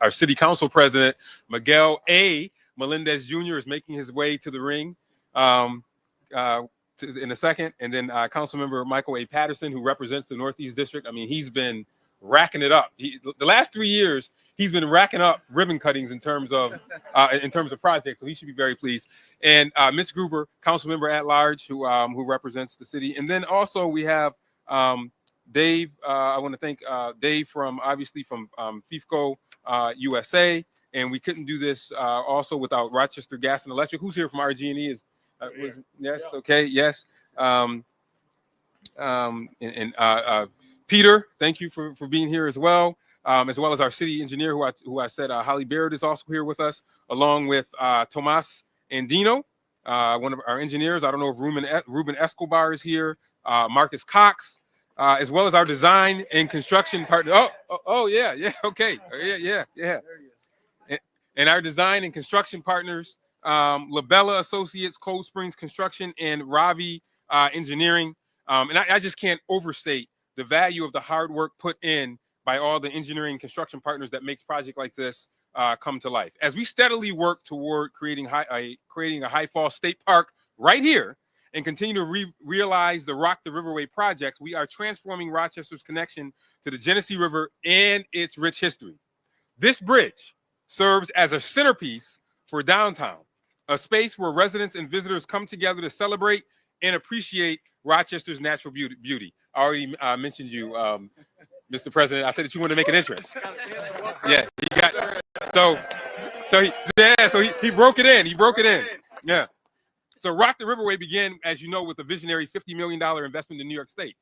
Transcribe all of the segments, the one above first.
our city council president, Miguel A. Melendez Jr. is making his way to the ring in a second. And then council member Michael A. Patterson, who represents the Northeast District. I mean, he's been racking it up. The last 3 years, he's been racking up ribbon cuttings in terms of projects. So he should be very pleased. And Mitch Gruber, council member at large, who represents the city. And then also we have Dave. I want to thank Dave from FIFCO USA. And we couldn't do this also without Rochester Gas and Electric. Who's here from RG&E? Yes. Okay. Yes. Peter, thank you for being here as well as our city engineer, who I said Holly Barrett is also here with us, along with Tomas Andino, one of our engineers. I don't know if Ruben Escobar is here, Marcus Cox, as well as our design and construction partner. Oh yeah, okay, yeah. And our design and construction partners, Labella Associates, Cold Springs Construction, and Ravi Engineering. And I just can't overstate the value of the hard work put in by all the engineering and construction partners that makes projects like this come to life. As we steadily work toward creating a High Falls State Park right here and continue to realize the Rock the Riverway projects, we are transforming Rochester's connection to the Genesee River and its rich history. This bridge serves as a centerpiece for downtown, a space where residents and visitors come together to celebrate and appreciate Rochester's natural beauty. I already mentioned you, Mr. President. I said that you wanted to make an entrance. Yeah, he got so he broke it in. He broke it in. Yeah. So Rock the Riverway began, as you know, with a visionary $50 million investment in New York State.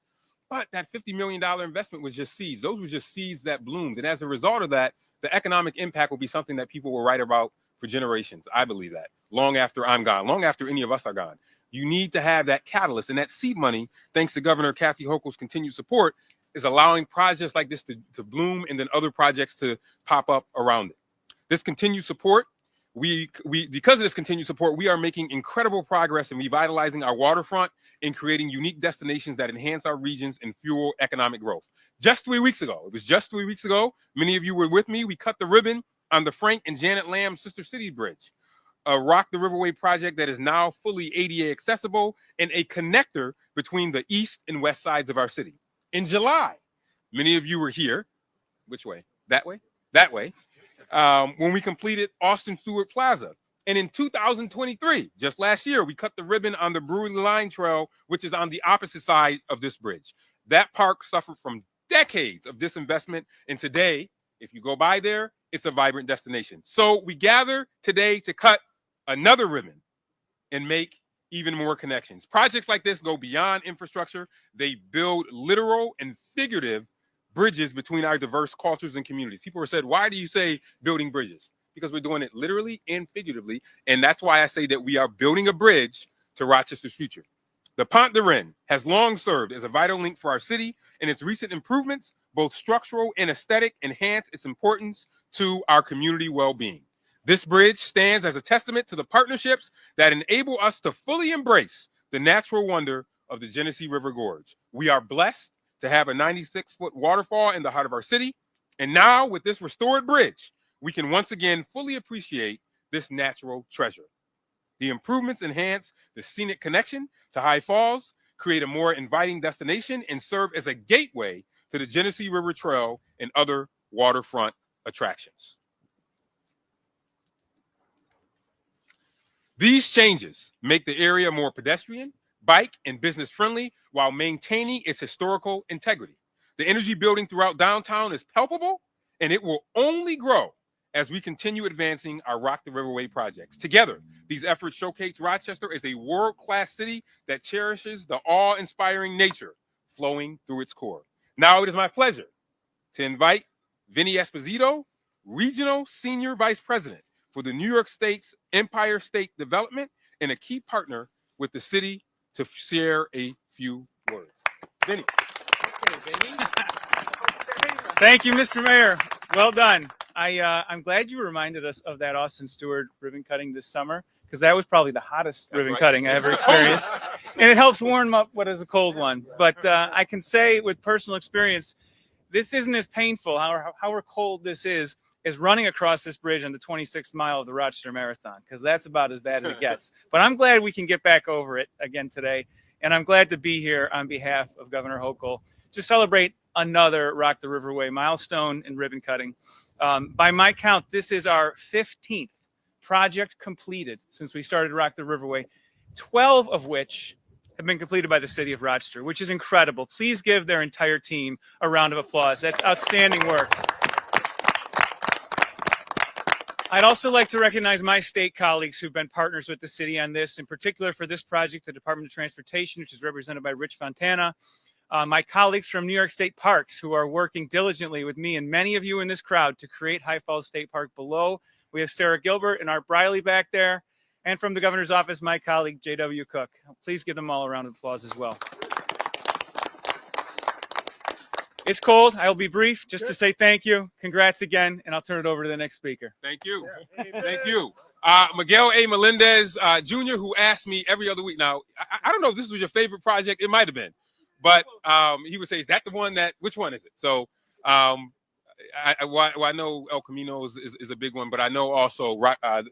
But that $50 million investment was just seeds. Those were just seeds that bloomed. And as a result of that, the economic impact will be something that people will write about for generations. I believe that. Long after I'm gone, long after any of us are gone. You need to have that catalyst, and that seed money, thanks to Governor Kathy Hochul's continued support, is allowing projects like this to bloom, and then other projects to pop up around it. This continued support, because of this continued support, we are making incredible progress in revitalizing our waterfront and creating unique destinations that enhance our regions and fuel economic growth. Just 3 weeks ago, many of you were with me, we cut the ribbon on the Frank and Janet Lamb Sister City Bridge, a Rock the Riverway project that is now fully ADA accessible and a connector between the east and west sides of our city. In July, many of you were here. Which way? That way? That way. When we completed Austin Stewart Plaza. And in 2023, just last year, we cut the ribbon on the Brewery Line Trail, which is on the opposite side of this bridge. That park suffered from decades of disinvestment. And today, if you go by there, it's a vibrant destination. So we gather today to cut another ribbon and make even more connections. Projects like this go beyond infrastructure. They build literal and figurative bridges between our diverse cultures and communities. People have said, why do you say building bridges? Because we're doing it literally and figuratively. And that's why I say that we are building a bridge to Rochester's future. The Pont de Rennes has long served as a vital link for our city, and its recent improvements, both structural and aesthetic, enhance its importance to our community well-being. This bridge stands as a testament to the partnerships that enable us to fully embrace the natural wonder of the Genesee River Gorge. We are blessed to have a 96-foot waterfall in the heart of our city. And now with this restored bridge, we can once again fully appreciate this natural treasure. The improvements enhance the scenic connection to High Falls, create a more inviting destination, and serve as a gateway to the Genesee River Trail and other waterfront attractions. These changes make the area more pedestrian, bike, and business friendly while maintaining its historical integrity. The energy building throughout downtown is palpable, and it will only grow as we continue advancing our Rock the Riverway projects. Together, these efforts showcase Rochester as a world-class city that cherishes the awe-inspiring nature flowing through its core. Now it is my pleasure to invite Vinny Esposito, Regional Senior Vice President for the New York State's Empire State Development and a key partner with the city, to share a few words. Vinny. Thank you, Mr. Mayor. Well done. I'm glad you reminded us of that Austin Stewart ribbon cutting this summer, because that was probably the hottest ribbon cutting I ever experienced. And it helps warm up what is a cold one. But I can say with personal experience, this isn't as painful, however cold this is, is running across this bridge on the 26th mile of the Rochester Marathon, because that's about as bad as it gets. But I'm glad we can get back over it again today. And I'm glad to be here on behalf of Governor Hochul to celebrate another Rock the Riverway milestone in ribbon cutting. By my count, this is our 15th project completed since we started Rock the Riverway, 12 of which have been completed by the city of Rochester, which is incredible. Please give their entire team a round of applause. That's outstanding work. I'd also like to recognize my state colleagues who've been partners with the city on this, in particular for this project, the Department of Transportation, which is represented by Rich Fontana, my colleagues from New York State Parks who are working diligently with me and many of you in this crowd to create High Falls State Park below. We have Sarah Gilbert and Art Briley back there. And from the governor's office, my colleague, J.W. Cook. Please give them all a round of applause as well. It's cold. I'll be brief just to say thank you. Congrats again, and I'll turn it over to the next speaker. Thank you. Thank you. Miguel A. Melendez, Jr., who asked me every other week. Now, I don't know if this was your favorite project. It might have been. But he would say, is that the one which one is it? So I know El Camino is a big one, but I know also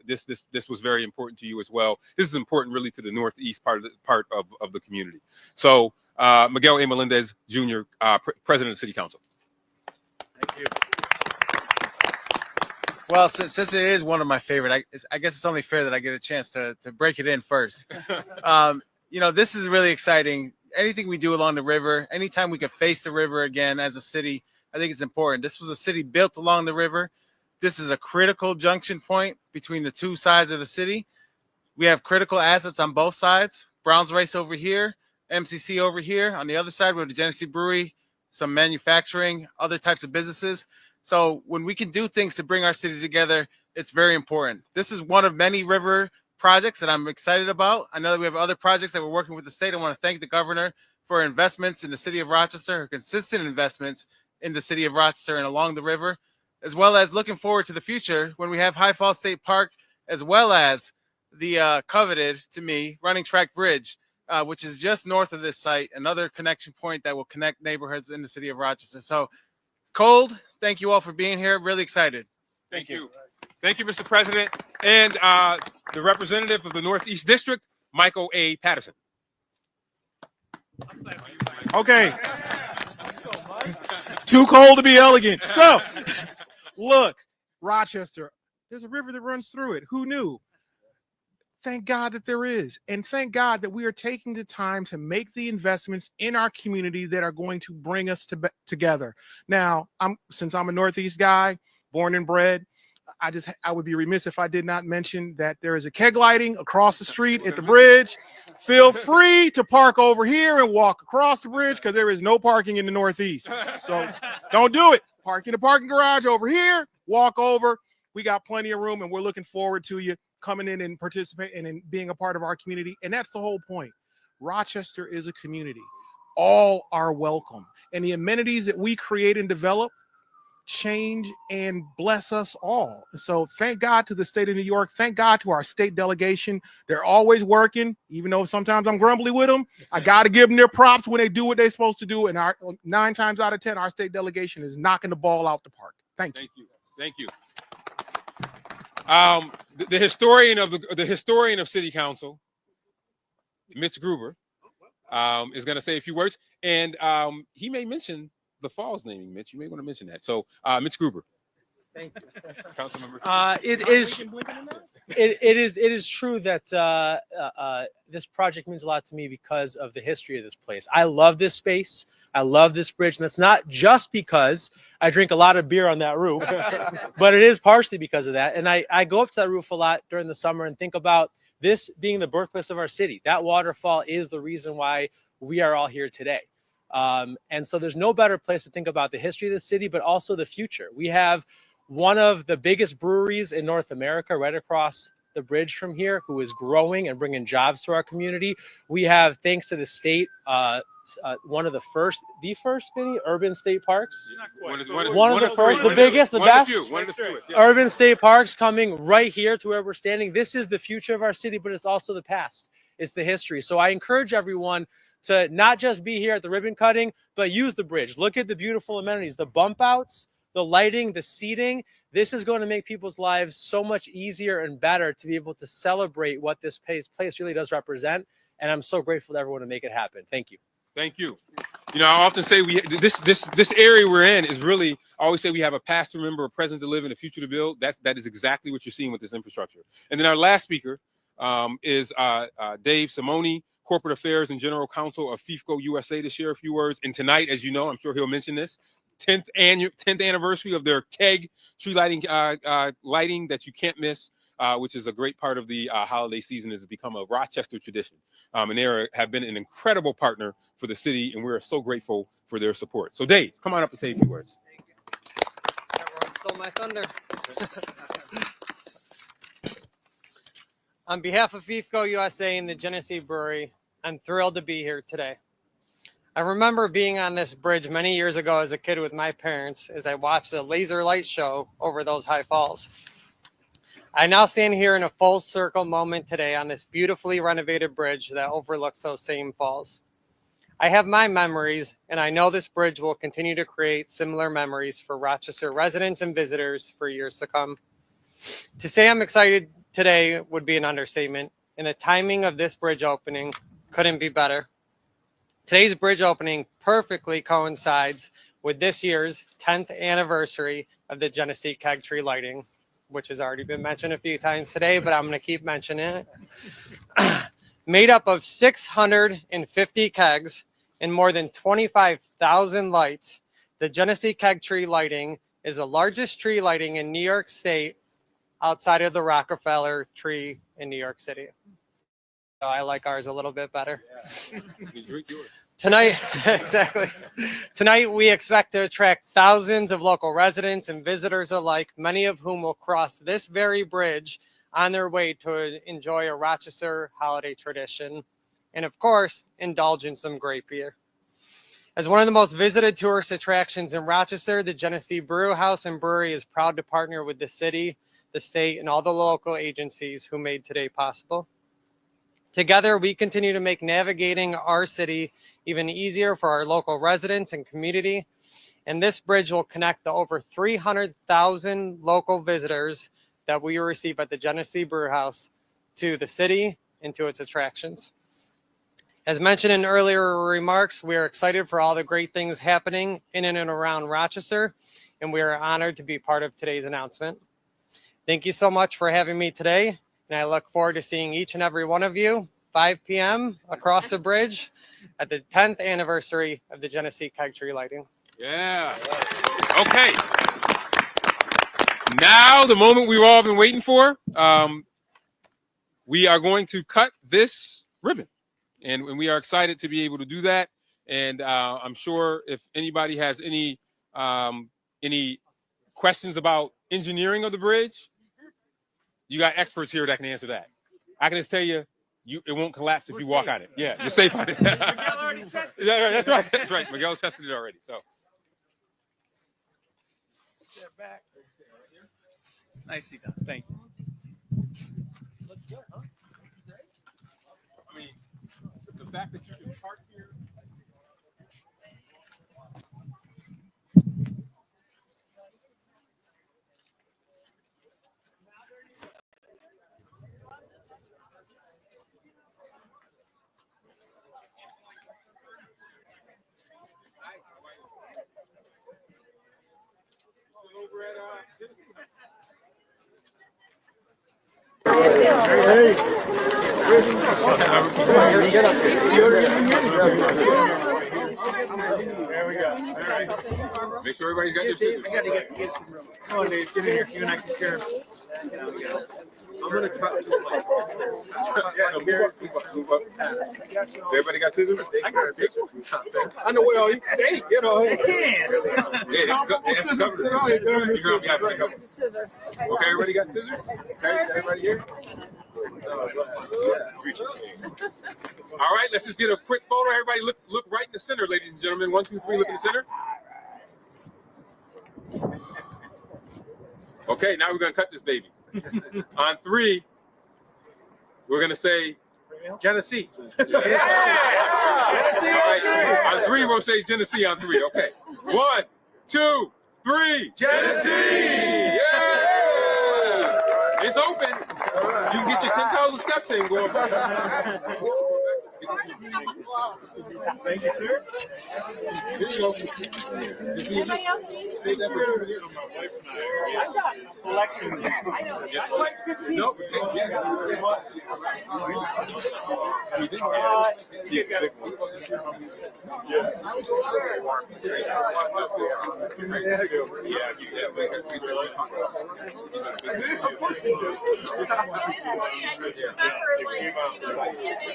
this was very important to you as well. This is important really to the northeast part of the community. So Miguel A. Melendez, Jr., President of the City Council. Thank you. Well, since it is one of my favorite, I guess it's only fair that I get a chance to break it in first. This is really exciting. Anything we do along the river, anytime we can face the river again as a city, I think it's important. This was a city built along the river. This is a critical junction point between the two sides of the city. We have critical assets on both sides. Brown's Race over here, MCC over here. On the other side, we have the Genesee Brewery, some manufacturing, other types of businesses. So when we can do things to bring our city together, it's very important. This is one of many river projects that I'm excited about. I know that we have other projects that we're working with the state. I want to thank the governor for investments in the city of Rochester, her consistent investments in the city of Rochester and along the river, as well as looking forward to the future when we have High Falls State Park, as well as the coveted, to me, Running Track Bridge, which is just north of this site, another connection point that will connect neighborhoods in the city of Rochester. So, cold, thank you all for being here. Really excited. Thank you. Thank you, Mr. President. And the representative of the Northeast District, Michael A. Patterson. Okay. Too cold to be elegant. So, look, Rochester, there's a river that runs through it. Who knew? Thank God that there is. And thank God that we are taking the time to make the investments in our community that are going to bring us together. Now, since I'm a Northeast guy, born and bred, I would be remiss if I did not mention that there is a keg lighting across the street at the bridge. Feel free to park over here and walk across the bridge because there is no parking in the Northeast. So don't do it. Park in the parking garage over here, walk over. We got plenty of room and we're looking forward to you coming in and participating and being a part of our community. And that's the whole point. Rochester is a community. All are welcome. And the amenities that we create and develop change and bless us all. So thank God to the state of New York. Thank God to our state delegation. They're always working, even though sometimes I'm grumbly with them. I got to give them their props when they do what they're supposed to do. And 9 times out of 10, our state delegation is knocking the ball out the park. Thank you. Thank you. The historian of City Council, Mitch Gruber, is going to say a few words, and he may mention the falls naming. Mitch, you may want to mention that. So, Mitch Gruber. Thank you, Councilmember. It is true that this project means a lot to me because of the history of this place. I love this space. I love this bridge, and it's not just because I drink a lot of beer on that roof, but it is partially because of that. And I go up to that roof a lot during the summer and think about this being the birthplace of our city. That waterfall is the reason why we are all here today. And so there's no better place to think about the history of the city, but also the future. We have one of the biggest breweries in North America right across the bridge from here, who is growing and bringing jobs to our community. We have, thanks to the state, one of the first Vinny, urban state parks. One of the first, the biggest, the best. Urban state parks coming right here to where we're standing. This is the future of our city, but it's also the past. It's the history. So I encourage everyone to not just be here at the ribbon cutting, but use the bridge. Look at the beautiful amenities, the bump outs, the lighting, the seating. This is going to make people's lives so much easier and better to be able to celebrate what this place really does represent. And I'm so grateful to everyone to make it happen. Thank you. Thank you. You know, I often say this area we're in is really, I always say we have a past to remember, a present to live, and a future to build. That is exactly what you're seeing with this infrastructure. And then our last speaker is Dave Simoni, Corporate Affairs and General Counsel of FIFCO USA, to share a few words. And tonight, as you know, I'm sure he'll mention this, 10th anniversary of their keg tree lighting lighting that you can't miss. Which is a great part of the holiday season, has become a Rochester tradition. And they have been an incredible partner for the city, and we're so grateful for their support. So Dave, come on up and say a few words. Everyone stole my thunder. On behalf of FIFCO USA and the Genesee Brewery, I'm thrilled to be here today. I remember being on this bridge many years ago as a kid with my parents as I watched a laser light show over those high falls. I now stand here in a full circle moment today on this beautifully renovated bridge that overlooks those same falls. I have my memories, and I know this bridge will continue to create similar memories for Rochester residents and visitors for years to come. To say I'm excited today would be an understatement, and the timing of this bridge opening couldn't be better. Today's bridge opening perfectly coincides with this year's 10th anniversary of the Genesee Keg Tree Lighting, which has already been mentioned a few times today, but I'm going to keep mentioning it. Made up of 650 kegs and more than 25,000 lights, the Genesee Keg Tree Lighting is the largest tree lighting in New York State outside of the Rockefeller tree in New York City. So I like ours a little bit better. Tonight, exactly. Tonight, we expect to attract thousands of local residents and visitors alike, many of whom will cross this very bridge on their way to enjoy a Rochester holiday tradition, and of course, indulge in some great beer. As one of the most visited tourist attractions in Rochester, the Genesee Brew House and Brewery is proud to partner with the city, the state, and all the local agencies who made today possible. Together, we continue to make navigating our city even easier for our local residents and community. And this bridge will connect the over 300,000 local visitors that we receive at the Genesee Brew House to the city and to its attractions. As mentioned in earlier remarks, we are excited for all the great things happening in and around Rochester, and we are honored to be part of today's announcement. Thank you so much for having me today. And I look forward to seeing each and every one of you 5 p.m. across the bridge at the 10th anniversary of the Genesee Keg Tree Lighting. Yeah. Okay. Now the moment we've all been waiting for. We are going to cut this ribbon, and we are excited to be able to do that. And I'm sure if anybody has any questions about engineering of the bridge, you got experts here that can answer that. I can just tell you, it won't collapse if you walk on it. Yeah, you're safe on it. Miguel already tested it. Yeah, that's right. That's right. Miguel tested it already. So Step back. Nicely done. Thank you. I mean, the fact that you can park here. There we go. All right. Make sure everybody's got their scissors. I got to get some room. Come on, Dave. Get in here. You and I can share. I'm gonna cut. Yeah, move up. Everybody got scissors? I got scissors. I know where you stay. Get on. Yeah, they have to cover this. You're gonna have to cover this. Okay, everybody got scissors? Okay, everybody here? All right, let's just get a quick photo. Everybody look right in the center, ladies and gentlemen. 1, 2, 3, look in the center. Okay, now we're gonna cut this baby. On 3, we're gonna say Genesee. Yeah. All right. On 3, we'll say Genesee on 3. Okay. 1, 2, 3. Genesee! Yeah! It's open. You can get your 10,000 steps in, going. Thank you, sir. Here you go. Anybody else need? I've got collection. Nope.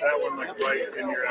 That one like right in your